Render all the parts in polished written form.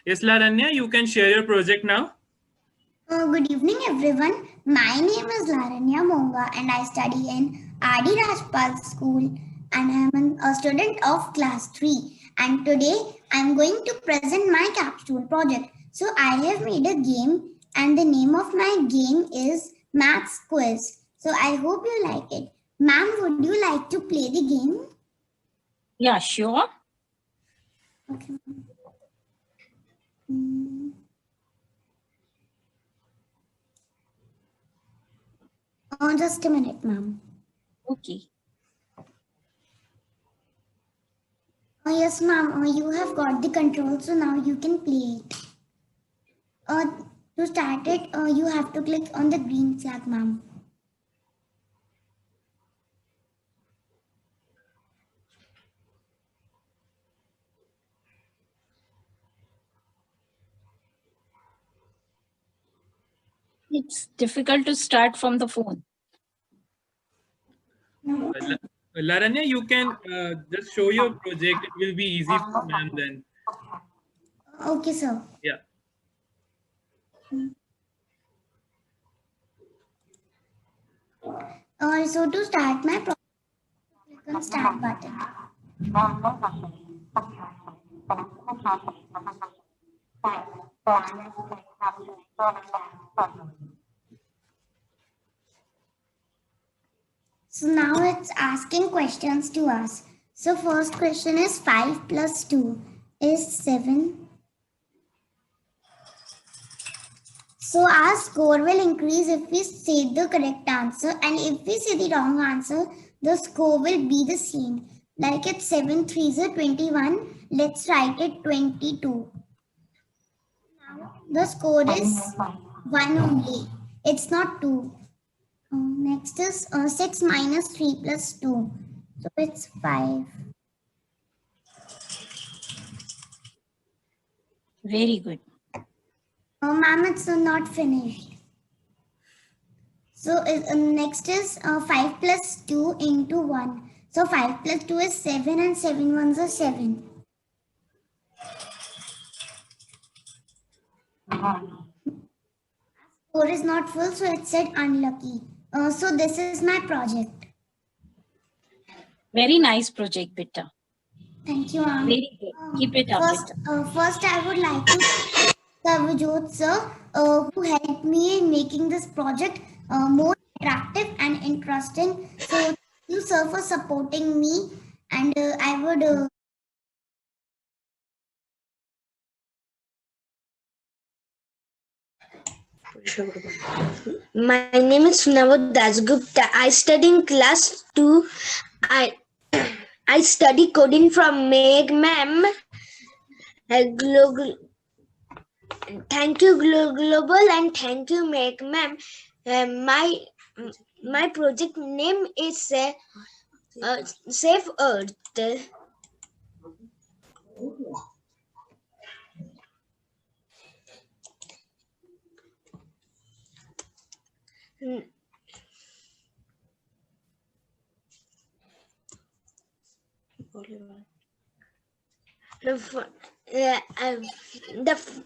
Yes, Laranya, you can share your project now. Good evening, everyone. My name is Laranya Monga, and I study in R.D. Rajpal School, and I am a student of class 3. And today I am going to present my Capstone project. So I have made a game, and the name of my game is Maths Quiz. So I hope you like it. Ma'am, would you like to play the game? Yeah, sure. Okay. Just a minute, ma'am. Okay. Yes, ma'am. You have got the control, so now you can play it. To start it, you have to click on the green flag, ma'am. It's difficult to start from the phone. Laranya, you can just show your project. It will be easy for ma'am then. Okay, sir. Yeah. So to start my project, click on start button. So now it's asking questions to us. So first question is 5 plus 2 is 7. So our score will increase if we say the correct answer, and if we say the wrong answer, the score will be the same. Like it's 7 3s are 21. Let's write it 22. Now the score is 1 only. It's not 2. Next is 6 minus 3 plus 2. So it's 5. Very good. Ma'am, it's not finished. So next is 5 plus 2 into 1. So 5 plus 2 is 7 and 7 ones are 7. Score is not full, so it said unlucky. So this is my project. Very nice project, Beta. Thank you, ma'am. Very good. Keep it up. First, I would like to thank Savjot sir, who helped me in making this project more attractive and interesting. So thank you, sir, for supporting me, and I would. My name is Navad Dasgupta. I study in class 2. I study coding from Meg ma'am. Thank you GoGlobal and thank you Meg ma'am. My project name is Safe Earth. The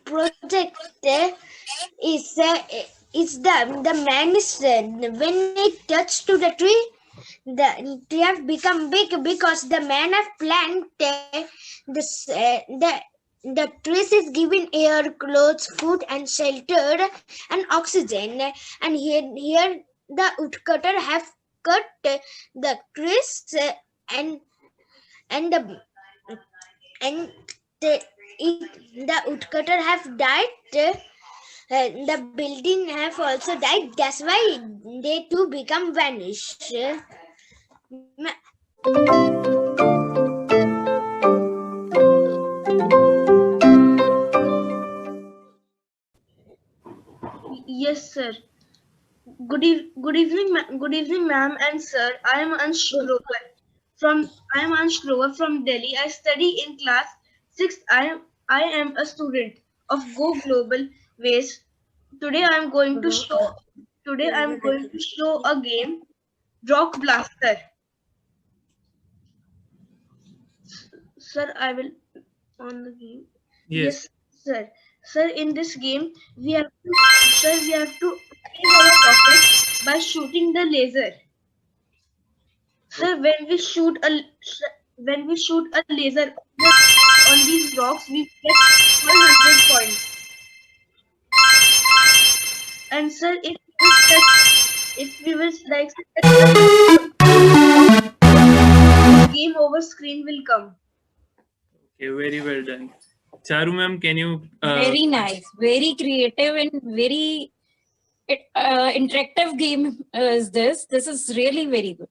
project is the man is when it touched to the tree, the tree have become big because the man have planted this the trees is given air, clothes, food, and shelter, and oxygen. And here the woodcutter have cut the trees and the woodcutter have died. The building have also died. That's why they too become vanished. Yes, sir. Good evening, ma'am and sir. I am Ansh Grover from Delhi. I study in class 6. I am a student of GoGlobal Waste. Today I am going to show a game, Rock Blaster. Sir, I will on the game. Yes. Sir, in this game, we have to save our rocket by shooting the laser. Sir, when we shoot a laser on these rocks, we get 100 points. And sir, if we will like game over screen will come. Okay, very well done. Charu ma'am, can you? Very nice, very creative, and very interactive game is this. This is really very good.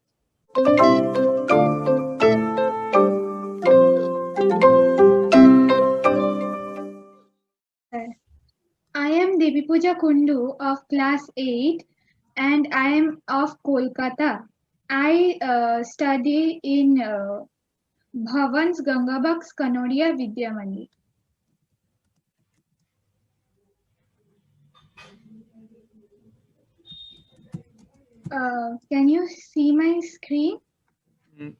I am Devi Pooja Kundu of class 8 and I am of Kolkata. I study in Bhavans Gangabaks Kanodia Vidyamani. Can you see my screen?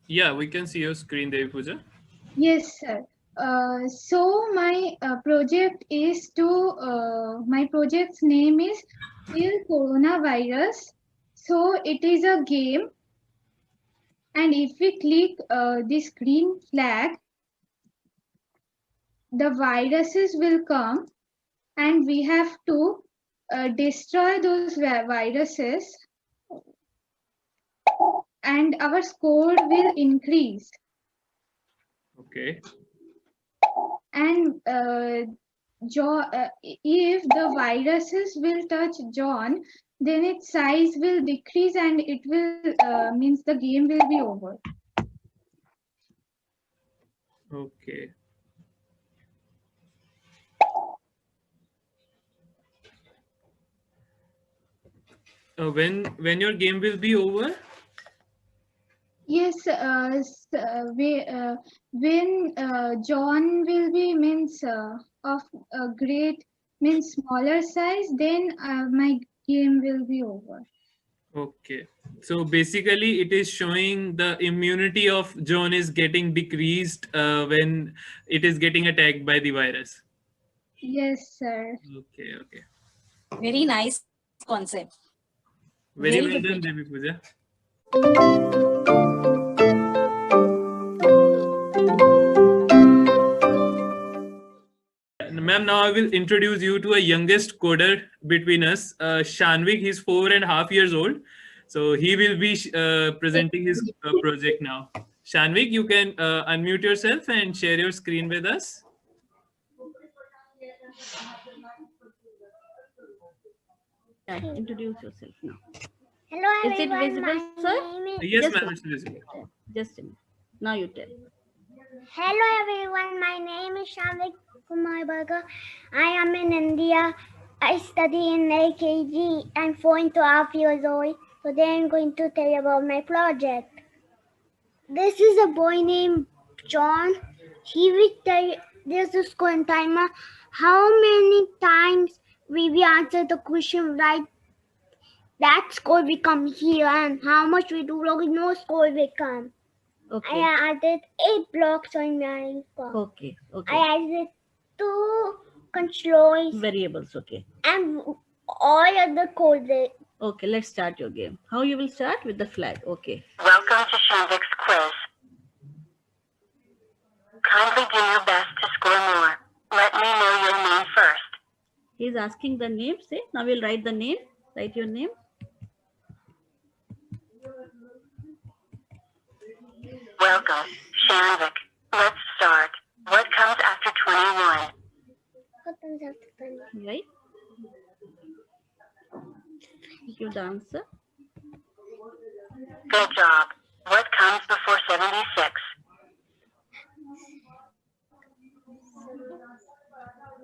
Yeah, we can see your screen, Devi Pooja. Yes, sir. So my project is my project's name is Kill Coronavirus. So it is a game, and if we click this green flag, the viruses will come, and we have to destroy those viruses, and our score will increase. Okay. And if the viruses will touch John, then its size will decrease and it will means the game will be over. Okay. When your game will be over? Yes, when John will be means of a great means smaller size, then my game will be over. Okay. So basically, it is showing the immunity of John is getting decreased when it is getting attacked by the virus. Yes, sir. Okay. Okay. Very nice concept. Very Very well good done, video. Devi Pooja. Ma'am, now I will introduce you to a youngest coder between us, Shanvik. He's 4.5 years old. So he will be presenting his project now. Shanvik, you can unmute yourself and share your screen with us. Introduce yourself now. Hello Is it everyone. visible, My sir? name is- Yes, Just ma'am, one- it's visible. Just a minute. Now you tell. Hello everyone. My name is Shamik Kumar Burger. I am in India. I study in LKG. I'm 4.5 years old. Today I'm going to tell you about my project. This is a boy named John. He will tell you, there's a scoring timer. How many times we answer the question right, that score will come here, and how much we do wrong, no score will come. Okay. I added 8 blocks on my phone. Okay. Okay. I added 2 controls Variables. Okay. and all other codes. Okay. Let's start your game. How you will start with the flag? Okay. Welcome to Shanvik's quiz. Kindly do your best to score more. Let me know your name first. He's asking the name. Say. Now we'll write the name. Write your name. Welcome, Shanvik. Let's start. What comes after 21? Right. Give the answer. Good job. What comes before 76?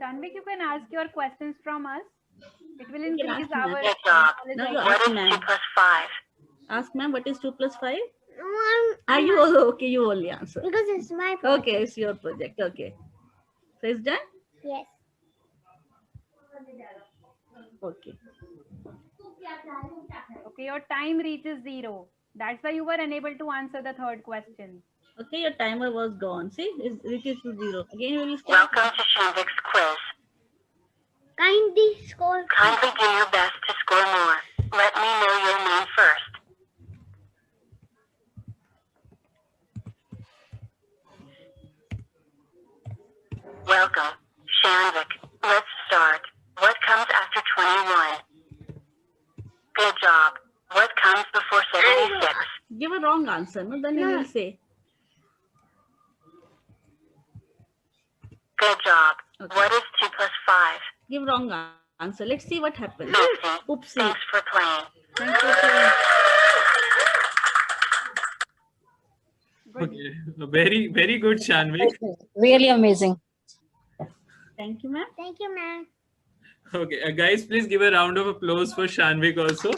Tanvik, you can ask your questions from us. It will can increase ask me. our Good job. knowledge. Now you What ask is ma'am. 2 plus 5? Ask ma'am. What is 2 plus 5? No, Are you all okay? You only answer. because it's my project. Okay. It's your project. Okay. So it's done. Yes. Okay. Okay, your time reaches 0. That's why you were unable to answer the third question. Okay. Your timer was gone. See, it is to 0. Again, we will start. Welcome to Shanvik's quiz. Kindly do your best to score more. Let me know your name first. Welcome, Shanvik. Let's start. What comes after 21? Good job. What comes before 76? Give a wrong answer, no? Then you will say. Good job. Okay. What is 2 plus 5? Give wrong answer. Let's see what happens. Oopsie. Oopsie. Thanks for playing. Thanks for playing. Okay. Very, very good, Shanvik. Really amazing. Thank you, ma'am. Thank you, ma'am. Okay, guys, please give a round of applause for Shanvik also.